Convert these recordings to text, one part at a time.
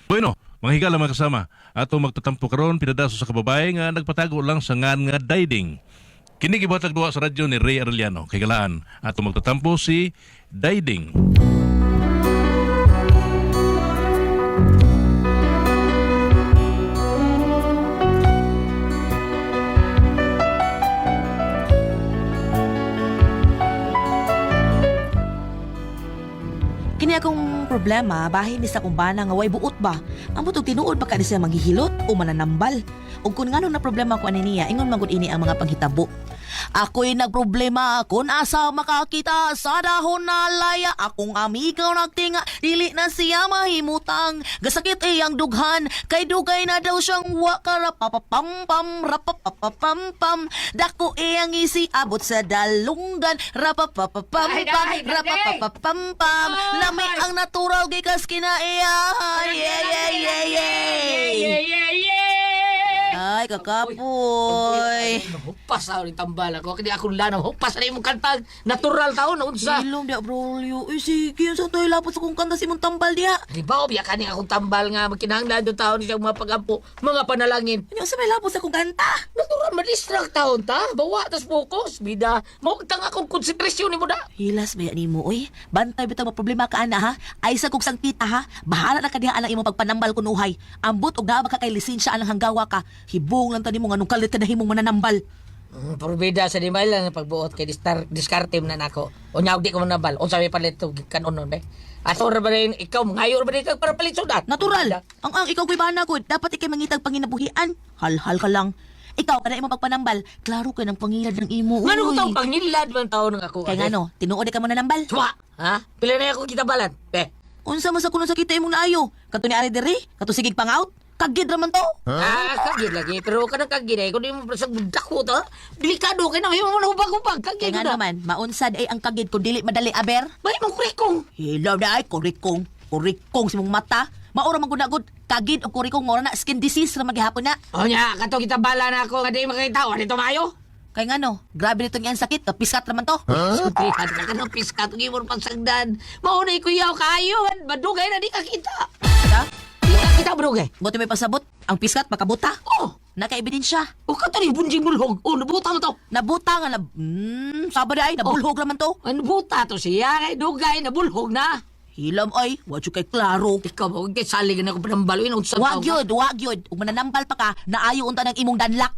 Bueno, mga higala mga kasama, ato magtatampo karon pinadaso sa kababae nga nagpatago lang sa ngan nga diding. Kini gibuhatag duwa sa radyo ni Ray Arellano. Kay galaan, ato magtatampo si Diding. Kini akong problema, bahin ni sa kong bana nga way buot ba. Ang butog tinuod pa ka ni siya manghihilot o mananambal. O kung nga na problema ko ani niya, ingon magud ini ang mga panghitabo. Ako'y nagproblema kung asa makakita sa dahon na laya. Akong amigaw nagtinga, dili na siya mahimutang. Gasakit iyang dughan, kay dugay na daw siyang wakarapapapam-pam, rapapapapampam. Dako iyang isi abot sa dalunggan, rapapapapam-pam, rapapapapampam. Lami ang natural gikas kina iya. Ay, kakapoy. Hupas ako ni tambal ako. Kaya ako lanang hupas na imong kantang natural taon na unsa. Ilong dia, brolyo. Sige, yun sa to'y lapot sa kong kanta si mong tambal dia. Di ba, biya ka niya akong tambal nga magkinahanglan doon taon siya mga pag-ampo, mga panalangin. Ano sa may lapot sa kong kanta? Natural, madistract taon ta. Bawa, tas focus. Bida, mawagtang akong konsentrasyon ni mo na. Hilas ba yan mo, oy? Bantay bitang problema ka, ana, ha? Ay sa kong sangkita, ha? Bahala na ka diha ang imong pagpanambal kunuhay. Ambot og naa ka kay lisensya anang hanggawa ka. Hibong lang tani mo nga nung kalit ka na himong mananambal. Porbida sa di lang ang pagbuot kay discarte na nako. O nyaw di ko manabal. O sabi palit to kanon nun be. Ato ra ba rin ikaw ngayon ba rin kag para palit sudat? Natural. Ang ikaw ko'y bana ko. Dapat ikay mangitag panginabuhian. Hal-hal ka lang. Ikaw, kada imong pagpanambal, klaro ka ng pangilad ng imo. Ngano ko uy. taong pangilad man taon ng ako. Kaya nga no, tinuod ka mananambal. Tuma, ha? Pila na ako kita balan. Be. Unsa man sa kuno sa kita imong naayo? Kato ni Ari diri, kato sigig pangout. Kagid raman to. Kagid lagi. Pero kanang kagid ay kung di mo prasag dako to, delikado kay na mo hubag-hubag kagid Kaya nga na. naman, maunsad ay ang kagid kung dili madali aber. Bali mo kurikong. Hilaw na ay, kurikong. Kurikong si mong mata. Maura man gunagod. Kagid o kurikong mora na skin disease na maghihapon na. O nya, kato kita bala na ako nga di makita. O dito mayo. Kaya nga no, grabe nito niyang sakit. Piskat naman to. Sutrihan ka ka ng piskat. Huwag mo pagsagdan. Maunay ko yaw kayo. Badugay na di ka kita. Ha? Di ka kita badugay. Buti may pasabot. Ang piskat makabuta. Oh. Nakaebidensya. O kato ni bunjing bulhog. O nabuta mo to. Nabuta nga na... sabada ay, nabulhog naman to. Ano buta to siya? Kay dugay na bulhog na. Hilam ay, wadyo kay klaro. Ikaw ba? Huwag kay saligan ako panambaluin. Wag yun. Ug mananambal pa ka, naayo unta ng imong danlak.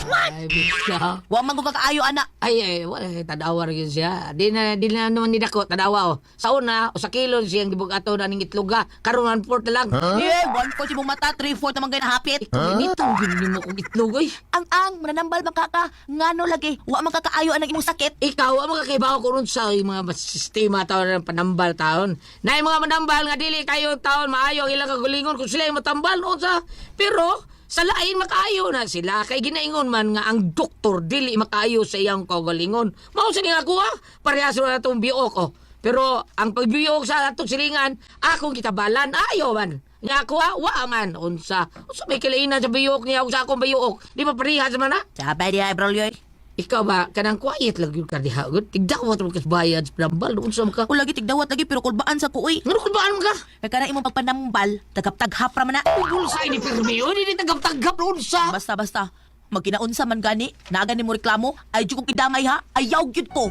Ay, bitya. Wa man ko kakaayo, ana. Ay, wala tadawar yun siya. Di na naman nidako, tadawa o. Sa una, o sa kilon siyang gibog ato na ning itloga. Karon 1/4 na lang. Yeah, 1/4 si mong mata, 3/4 naman gaya hapit. Ikaw, initong gini mo kong itlog, ay. Ang mananambal makaka, ngano lagi, wa man kakaayo ang imong sakit. Ikaw, ang magkakaibaw ko ron sa mga sistema taon ng panambal taon. Na yung mga manambal nga dili kayo taon, maayo ang ilang kagulingon kung sila yung matambal o sa... Pero, sa lain makaayo na sila. Kay ginaingon man nga ang doktor dili makaayo sa iyang kagalingon. Mao sa nga ako parehas na itong biok ko. Pero ang pagbiok sa atong silingan, akong kitabalan, ayaw man. Nga ako wa man. Unsa may kilainan sa biok niya sa akong biok. Di ba parehas man na? Sabay diya, brolyoy. Ikaw ba, kanang quiet lang yung kardihagot? Tigdak mo ito bayad sa panambal. Unsa mo ka? O lagi tigdawat lagi, pero kulbaan sa kuoy. Ngano kung baan mo ka? Kaya ka na imong pagpanambal, tagap-taghap raman na. Ulsa ini permio, hindi tagap-tagap na unsa. Basta. Magkinaunsa man gani, naaga ni mo reklamo, ay di ko kidamay ha, ayaw gyud ko.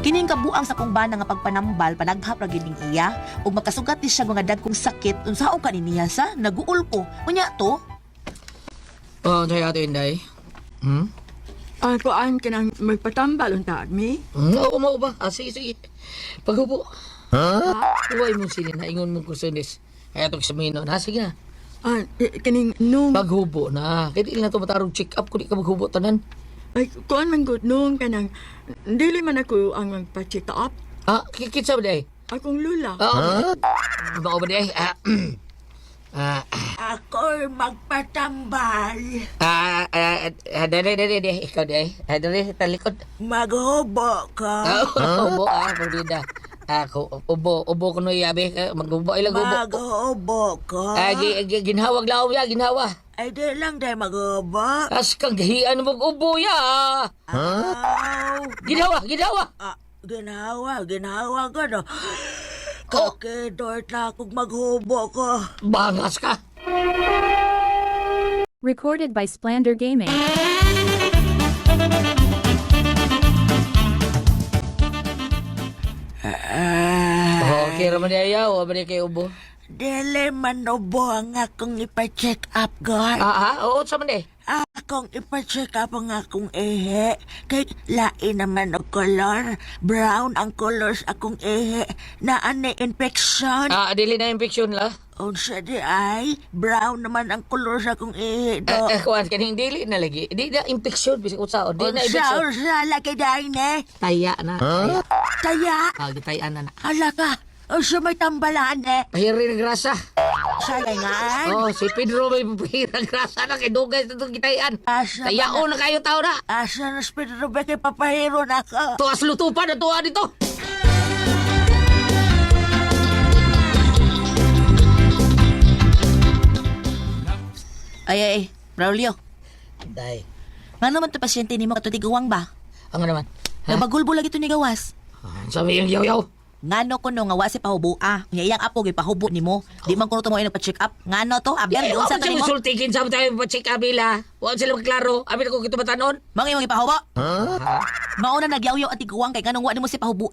Kining kabuang sa kong bana nga pagpanambal panaghap ra gyud ning iya ug makasugat ni siya mga dagkong sakit unsaon kaniniya sa naguol ko. Unya to, Oh, tayo ato Inday. Ang kuan ka nang magpatambal unta mi? Oo, mo ba? Sige. Paghubo. Huwag mo sinin na ingon mo kusunis. Kaya itong examino na. Sige na. Kaning nung Paghubo na. Kaya di na ito matarong check up kung di ka maghubo tanan. ay kuan man gud nung kanang dili man ako ang magpa-check up. Kikit sa ba day? Akong lula. Bako ba day? Ako magpatambal. Dali. Ikaw day. Dali, talikod. Maghubo ka. Hubo, pagdida. Ako, ubo ko no yabi. Mag-ubo, ilang ubo. Mag-ubo ko. Ginhawag lao ya, ginhawa. Ay, di lang day mag-ubo. As kang gahian mo ubo ya. Aw. Ginhawa. Ginawa ko no. Kakidort na akong maghubo ko. Bangas ka. Recorded by Splander Gaming. Okay raman ayaw, ba di kay ubo? Dili man ubo ang akong ipa-check up, God. Oo, sa man eh. Akong ipa-check up ang akong ihi. Kay lain naman og color. Brown ang colors akong ihi. Naani infection. Dili na infeksyon la. Unsa di ay, brown naman ang color sa akong ihi do. Kuwan kaning dili na lagi. Di na infeksyon bisig utsaon. Di na infeksyon. Unsa laki dahi ne? Taya na. Kaya, Gitayan na na. hala ka. Unsa may tambalaan ne? Pahiri ng grasa. Sayangan. Si Pedro may pahiri ng grasa na kay dugay sa itong gitayan. Asa Tayao na kayo tao na. Asa na Pedro ba kay papahiro na ka? Tuwas lutupan na tuwa dito. Ay, Braulio. Day. Nga naman to pasyente ni mo katutiguwang ba? Ang naman. Nabagulbo lagi to ni gawas. Sabi yung yaw-yaw. Ngano ko no nga wasi pahubo nya iyang apo gipahubo nimo. Di man kuno to mo ino pa check up. Ngano to? Abyan di unsa to nimo? Sultikin sa tayo pa-check up ila. Huwag sila magklaro. Abi na ko kito batanon. Mangi mo gipahubo? Mauna nagyawyaw at tiguwang kay kanang wa nimo si pahubo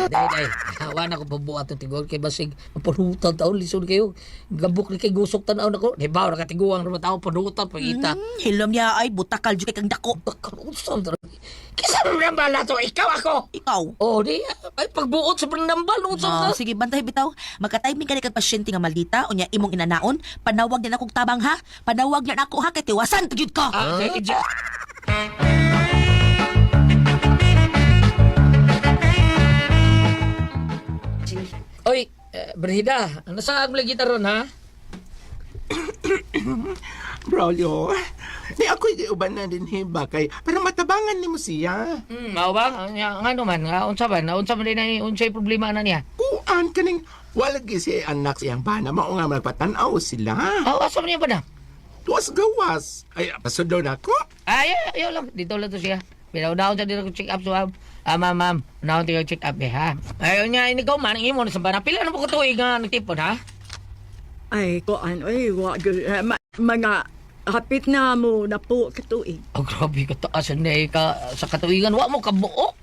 Day. Hawa na ko pabuhat ng tiguan kay basig. Panutan taon lisod kayo. Gabok ni kay gusok tanaw na ko. Di ba na katiguan naman tao panutan pagita. Hilom niya ay butakal jud kay kang dako. Karusan talaga. Kisa naman bala to. Ikaw ako. Ikaw. Oh, di. Ay pagbuot sa panambal. Oh, sige, bantay bitaw. Magka-timing ka ni kag pasyente nga maldita unya imong inanaon. Panawag niya na akong tabang ha. Panawag niya na ako ha kay tiwasan pagyud ka. Oy, Brida, nasa ang lagi taron ha? Braulio, di ako iuban na din hiba kay parang matabangan ni mo siya. Mao ba? Nga naman, unsa man din na unsay problema na niya? Kuan kaning walag si anak siyang bana mao nga magpatanaw sila. Asa man niya ba na? Tuwas gawas. Ay, pasudlo na ko. Ayaw lang. Dito lang to siya. Pinaunahon siya dito check up. So, ma'am. Unahon tayo check up ha. Ayaw niya, ikaw man, ang imo na sa bana. Pila na po ko tuig nga nagtipon ha? Ay, kuan, ay, mga hapit na mo na po katuig. Grabe ka taas na ka sa katuigan. Wa mo kabuo.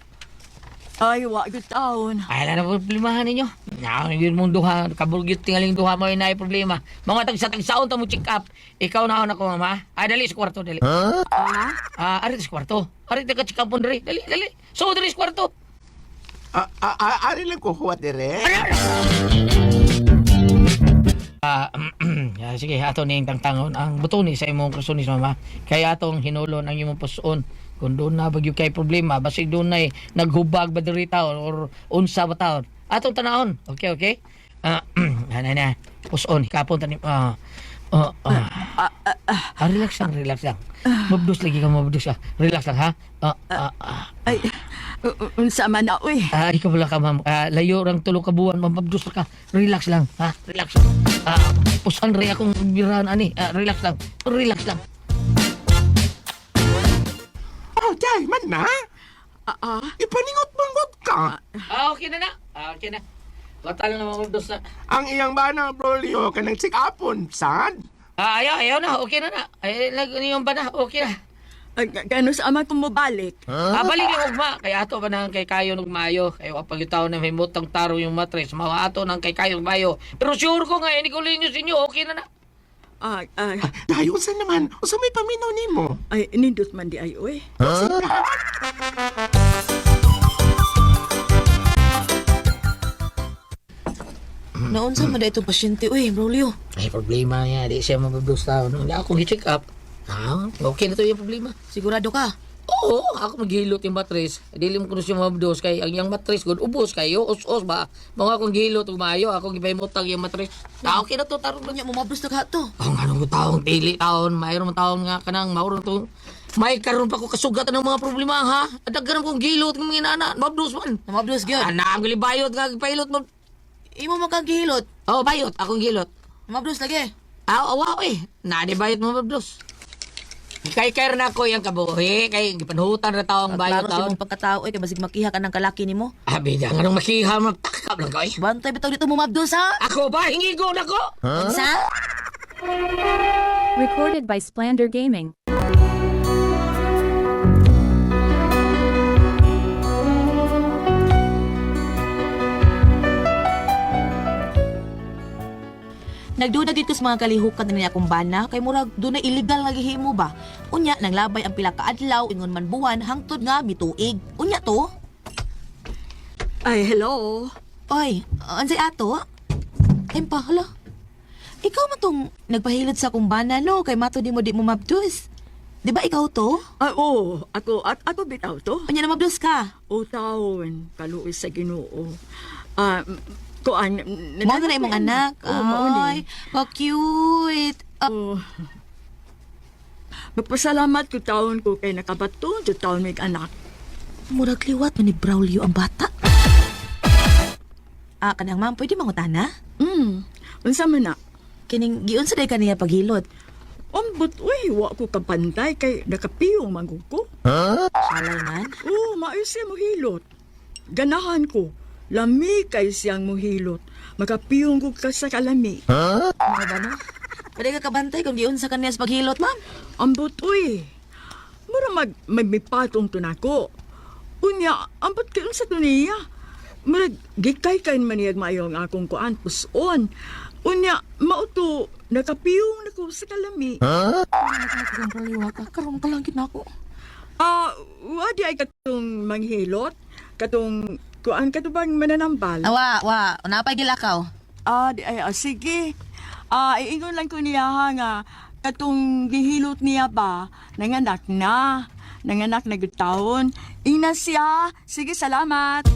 Ay, wag taon. Ay, na problemahan ninyo. Yun mong duha. Kaburgit tingaling duha mo na problema. Mga tagsaon ta mo check up. Ikaw na ako, mama. Ay, dali sa kwarto, dali. Arit sa kwarto. Arit ka check up mo, dali. Dali. So, dali sa kwarto. Ari lang ko huwat dire. Sige, ato na yung tangtangon. Ang buto ni sa imong krasunis, mama. Kaya atong hinulon ang imong puson. Kung doon na bagyo kay problema, basig doon na naghubag ba diri taon or unsa ba taon. Atong tanahon. Okay? Na. Puson, kapon tanim. Relax lang. Mabdus lagi ka, mabdus ka. Relax lang, ha? Ay, unsa man na, uy. Ikaw wala ka, ma'am. Layo rang tulo ka buwan, mabdus ka. Relax lang, ha? Relax. Pusan rin akong birahan, ani. Relax lang. Oh, day man na. Ipaningot-bangot ka. Okay na. Batal na mabdus na. Ang iyang bana, Braulio, kanang check upon, sad. Ayaw na. Okay na. Ay, yung ba na? Okay na. Gano sa ama kung mabalik? Balik yung ugma. Kaya ato ba nang kay kayo ng mayo. Kaya kapagitaw na may mutang taro yung matres. Mawa ato nang kay kayo ng mayo. Pero sure ko nga, hindi ko linyo sa inyo. Okay na. Dayo sa naman, usa may paminaw nimo. Ay, nindot man di ay, uy. Naunsa man da ito pasyente uy, Braulio. Ay, problema niya. Di siya mababdos tao. Hindi ako gi-check up. Okay na to yung problema. Sigurado ka? Oo, ako maghilot yung matres. Dili mo kuno siya mababdos kay ang yung matres good ubos kayo. Us ba? Mga akong gihilot ug maayo. Ako gipahimutang yung matres. Okay na to. Tarong Nya mo mabros na ka to. Ang anong taong pili taon, mayroon taon nga kanang mauron to. May karon pa ko kasugatan ng mga problema ha. Adaghan kong gilot ng mga inana. Mabdos man. Namabdos gyud. Ana, ang bayot nga pailot mo. Imo magkagihilot. Oh, bayot. Akong gilot. Namabdos lagi. Awa, eh. Nadi bayot mo mabdos. Kay na ko yung kabuhi. Kay gipanhutan na tao ang bayot Klaro sa taon. imong pagkatao ay kay basig makiha ka ng kalaki nimo. Abi, da nga nang makiha. Magtakap lang ko eh. Bantay bitaw dito mo mabdos ha. Ako ba? Hingigo na ko. Unsa? Recorded by Splander Gaming. Nagduda dito sa mga kalihukan niya akong bana kay murag dunay illegal nga gihimo ba. Unya nanglabay ang pila ka adlaw ingon man buwan hangtod nga mituig. Unya to? Ay, hello. Oy, ansay ato? Empa, hala. Ikaw man tong nagpahilot sa akong bana no kay mato di mo mabdus. Di ba ikaw to? Ah, oo, ako bitaw to. Unya na mabdus ka. O taon, kaluoy sa Ginoo. Ah, kuan. Mo na imong anak. Oo, mao ni. Ay, cute. Oh. Magpasalamat ko taon ko kay nakabato, sa taon may anak. Murag liwat man ni Braulio ang bata. Kanang ma'am, pwede mangutana? Unsa man na? Kining giun sa day kaniya paghilot. Ambot, uy, wa ko kapantay kay nakapiyong manggug ko. Salay man. Oo, maayos siya mo hilot. Ganahan ko. Lami kay siyang mohilot. Makapiyong ko ka sa kalami. Ano ba no? Pwede ka kabantay kung giun sa kaniya sa paghilot, ma'am. Ambot, uy. Mura magmipatong to nako. Unya, ambot kayo sa tuniya. Mura, gikay kayo maniyag maayo ang akong kuan, puson. Unya, mauto, nakapiyong nako sa kalami. Karong kaliwa ka. Karong kalangkit na ako. Wadi ay katong manghilot? Katong kuan katubang mananambal? Wa. Napay gilakaw. Sige. Iingon lang ko niya nga, katong gihilot niya ba, nanganak na gutawon. Ina siya. Sige, salamat.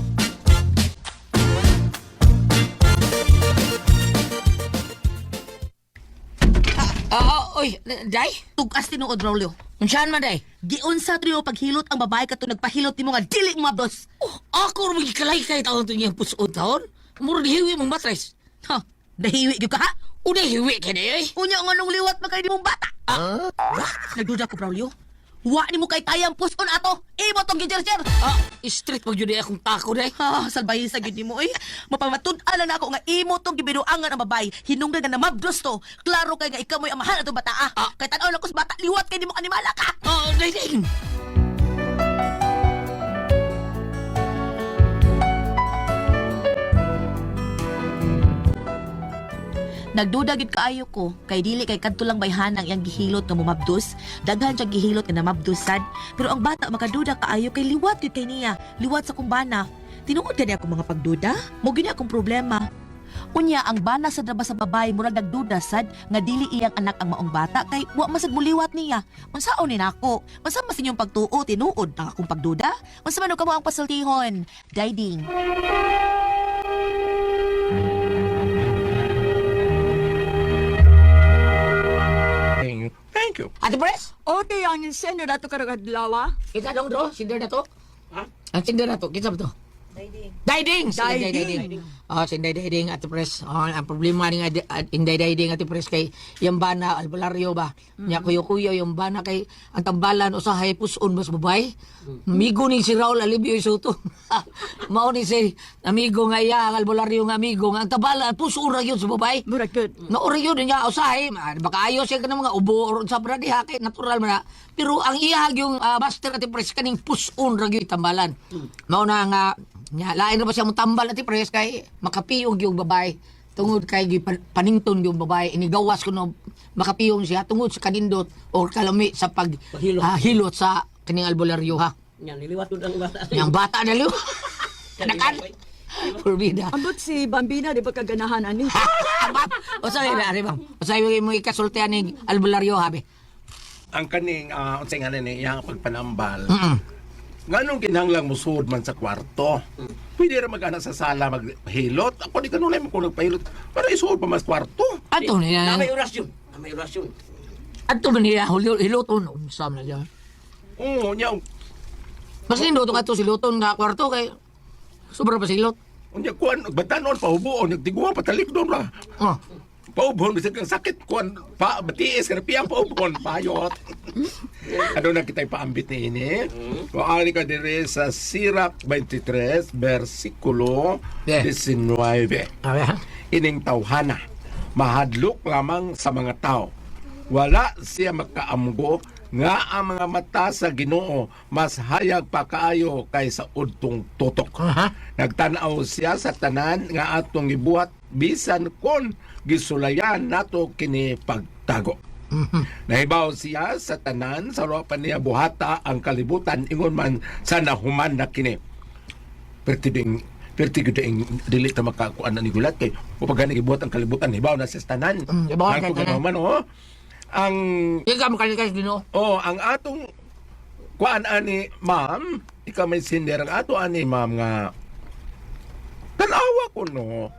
Oy, day? Tugas tinuod, Braulio. Unsaan man day? Giun sa tuyo paghilot ang babae kato nagpahilot nimo nga dili mo mabdos. Ako rin magkalay kay taon ito niyang pusod taon. Mura dihiwi mong matres. Ha, dahiwi gyud ka ha? Una hiwi ka na eh. Unya nga nung liwat makay di mong bata. Nagduda ko, Braulio. Wa ni mo kay tayang puson ato. Imo tong gijerjer. Street pag yun akong tako day. Salbahin sa gid nimo Mapamatud-ala na ako nga imo tong gibinuangan ang babae. Hinungdan nga na mabdos to. Klaro kay nga ikaw mo'y amahan atong bata Kay tan-aw na ko sa bata liwat kay nimo animala ka. Day. Nagduda gid kaayo ko kay dili kay kadto lang bayhanang iyang gihilot nga mumabdos, daghan siya gihilot nga namabdosan, pero ang bata makaduda kaayo kay liwat gid kay niya, liwat sa kumbana. Tinuod gani ako mga pagduda, mo gini akong problema. Unya ang bana sa draba sa babae murag nagduda sad nga dili iyang anak ang maong bata kay wa masad muliwat niya. Unsaon ni nako? Unsa mas inyong pagtuo tinuod ang akong pagduda? Unsa man kamo ang pasultihon? Guiding. Thank you. Ate Pres? Okay, ang sender na to karagadlawa. Kita dong do, sinder na to. Ang sinder na to, kita ba to? Daiding! Daiding. Daiding, Ate Pres. Ang problema ni Daiding, Ate Pres, kay yung bana, albularyo ba? Nya kuyo-kuyo yung bana kay ang tambalan usahay puson mas babay. Amigo ni si Raul Alibio Soto. Mao ni si amigo nga iya, ang albularyo nga amigo nga ang tambalan puson ra yun sa babay. Murag good. Naura yun niya usahay. Baka ayaw siya ka ng mga ubo or sa bradiha kay natural man na. Pero ang iyahag yung master Ate Pres kaning puson ra yun tambalan. Mao na nga nya lain na ba siya mong tambal Ate Pres kay makapiyong yung babae tungod kay panington yung babae inigawas ko no makapiyong siya tungod sa kanindot o kalami sa hilot sa kining albularyo ha. Yan, niliwat ang bata. Yang bata na liw. Kanakan. Forbida. Ambot si Bambina, di ba kaganahan ani? O sabi na, ari bang? O sabi mo ikasultihan ni albularyo habi. Ang kaning, unsay nga ni iyang pagpanambal. Nganong kinahanglang musud man sa kwarto. Pwede ra mag-ana sa sala maghilot. Ako di kanunay mo kung nagpahilot. Para isuod pa mas kwarto. Ato niya. Na may orasyon. Na may orasyon. Ato man niya hiloton. Unsam na dyan. Oo, nya. Mas lindo ito ka ito siluton nga kwarto kay sobra pa silot. Unya kuan batanon pahubuon nagtiguan patalik doon ra. Oh. Paubon bisag kang sakit kuan pa batiis karpiang paubon payot. Ano na kitay paambit ni ini? Waari ka dire sa Sirach 23 versikulo Yeah. 19. Ining tawhana mahadlok lamang sa mga tao. Wala siya makaamgo nga ang mga mata sa Ginoo mas hayag pa kaayo kaysa udtong tutok. Nagtanaw siya sa tanan nga atong gibuhat bisan kon gisulayan nato kini pagtago. Nahibaw siya sa tanan sa pa niya buhata ang kalibutan ingon man sa nahuman na kini. Perti guding dili ta makakuan ni gulat kay upagani gibuhat ang kalibutan hibaw na sa tanan. Hibaw Ang kay tanan. man oh. Ang Ikaw makalikas Ginoo. ang atong kuan ani ma'am, ikaw may sinder ang ato ani ma'am nga tanawa ko no.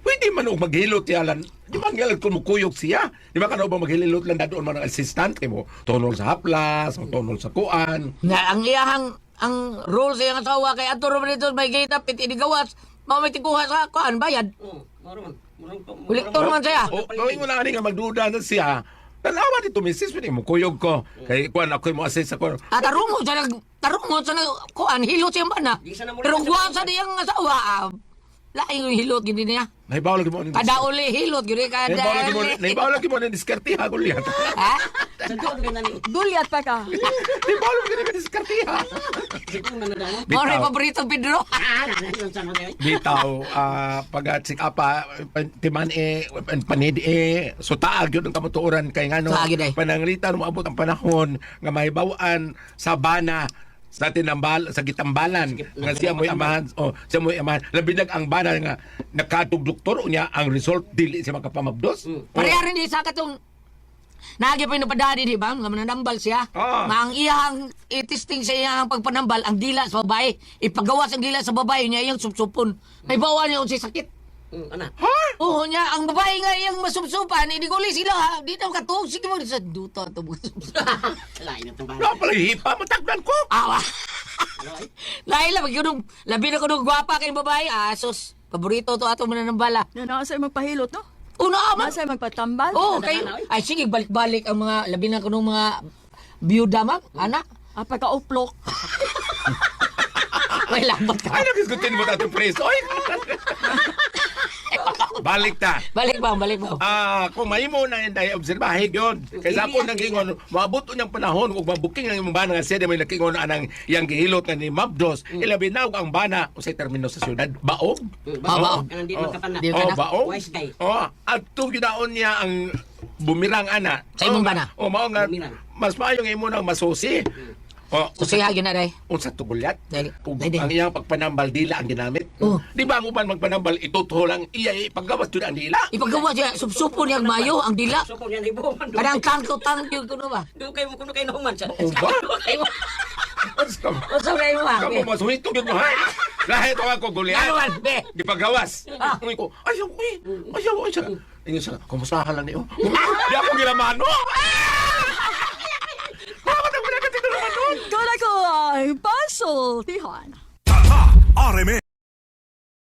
Pwede man og maghilot yalan. Di ba ngalan kung mukuyog siya? Di ba kanaw ba maghilot lang doon man ang assistant kay mo? Tonol sa haplas, tonol sa kuan. Nga ang iyahang ang role sa iyang asawa kay ato ro dito may gate pit inigawas. Mao may tikuha sa kuan bayad. Kolektor man siya. O gawin mo na ani nga magduda na siya. Tanawa dito misis pwede mo kuyog ko. Kay kuan ako mo assist ako. Tarungo sa nag kuan hilot siya ba na. Pero kuan sa diyang asawa. Laing yung hilot gini niya. Nahibaw lagi mo ni. Kada uli hilot gini Nahibaw lagi mo ni diskartiha gulyat. Ha? Dulyat pa ka. Nahibaw lagi ni diskartiha. Mo rin paborito Pedro. Bitaw, pag-check up, timan panid sutaag yun ang kamutuoran kay ngano, Taag yun, eh. pananglitan, maabot ang panahon, nga mahibawaan sa bana, sa tinambal sa gitambalan nga siya mo'y amahan labi nag ang bana nga nakatug doktor unya ang result dili siya makapamabdos. Pareha rin isa katong Nagi pa napadadi di ba? Nga mananambal siya. Ah. Nga ang iyang itisting sa iyang pagpanambal ang dila sa babae. Ipagawas ang dila sa babae niya iyang supsupon. May bawa niya unsay sakit. Ana. Oo niya, ang babae nga iyang masupsupan, hindi ko sila ha. Di na makatuog. Sige mo sa duto ito. Lain na itong bahay. Wala pala hipa, matagdan ko. Awa. Laila, labi na ko nung gwapa kayong babae. Asos, paborito to ato mananambala. Na nakasay magpahilot, no? Una ama. Nakasay magpatambal. Oo, kayo. Ay, sige, balik-balik ang mga, labi na ko nung mga biyuda mag, anak. Pagka-uplok. May lambat ka. Ay, nagisgutin mo tayo preso. Oy! Balik ta. Balik ba? Kung may mo na yung obserbahe yun. Kaysa po nagingon, maabot niyang panahon, kung mabuking ang imong bana nga siya, may nakingon anang iyang gihilot na ni Mabdos, ilabi na ang bana, o sa termino sa syudad, baog. Baog. Kanang di magkapana. Di- Oh, Anak. baog. Wise guy. Oh, at itong ginaon niya ang bumirang ana. Sa imong bana? Oh, mao nga, Bumirang. mas maayong imo nang masusi. Oh, Susihagin na day. unsa tugulyat? Dali. Ug Dali. ang iyang pagpanambal dila ang ginamit. Oh. Di ba ang uban magpanambal ituto lang iya ipagawas jud ang dila. Ipagawa siya, supsupo niya mayo ang dila. So kung yan ibo man. Kadang tangko-tangko ko no ba? Doon kayo mo kuno kayo nahuman sa. Oh, ba? Kayo, Basta unsa kayo mo ha? kamu masuhito gyud mo ha. Lahit ako gulyat. Ano man, be? Gipagawas. Uy ko, ayaw ko eh. Ayaw siya. Ingon siya, kumusta lang niyo? Di ako gilamano. Bakit ako nagkatito naman nun? Kala ko ay puzzle, Tihan. Tata RMN